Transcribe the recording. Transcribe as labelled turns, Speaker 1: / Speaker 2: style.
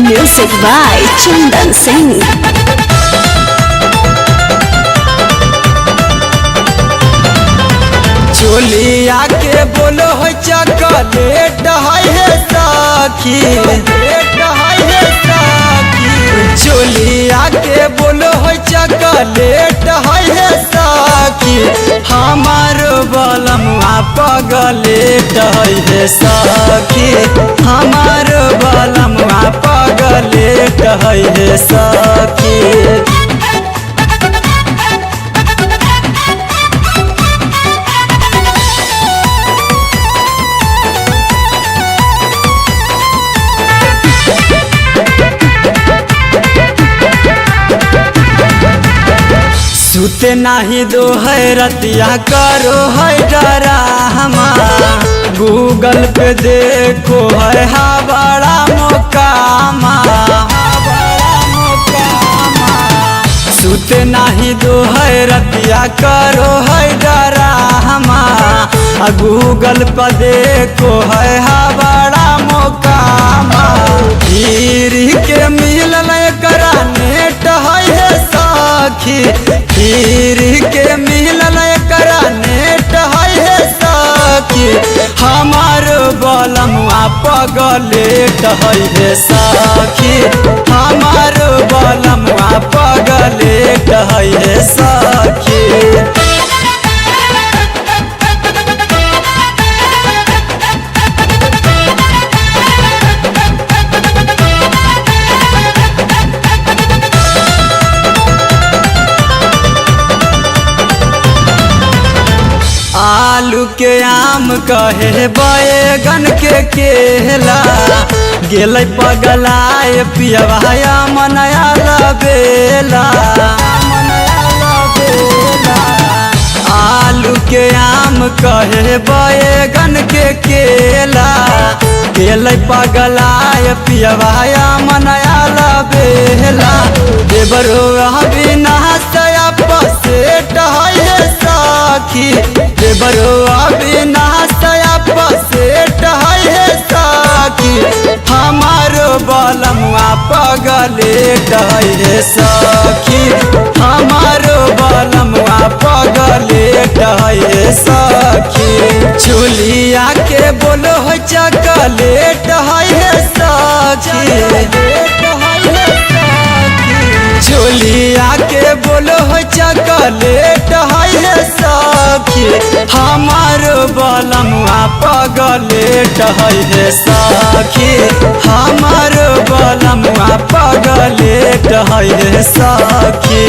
Speaker 1: Music by Chandan Singh.
Speaker 2: चोलिया के बोलो है चॉकलेट है सखी, चोलिया के बोलो है चॉकलेट है सखी, हमार बलमुआ पगलेट है सखी, हमार बलमुआ पगलेट है सखी। सुते नाही दो है रतिया करो है डरामा, गूगल पे देखो है हा बड़ा मोकामा, सुते नाही दो है रतिया करो है डरामा, गूगल पे देखो है हा बड़ा मोकामा, हीर के मिलल करा नेट है सखी, हीर के मिलल करा नेट है सखी, हमार बलमुआ पगलेट है सखी, हमार बलमुआ पगलेट है सखी। आलू के आम कहे बैगन के केला, गेल पगलाए पियवाया मनया लबेला, आलू के आम कहे बैगन के केला, गेल पगलाए पियवाया मनया लबेला, देवरो बिना सया पसेट है सखी, देवरो बिना सया पसेट है सखी, हमार बलमुआ पगलेट है सखी, हमार बलमुआ पगलेट है सखी। चोलिया के बोलो है चॉकलेट है सखी, चोलिया के बोलो है चॉकलेट है सखी, हमार बलमुआ पगलेट है सखी, हमार बलमुआ पगलेट है सखी।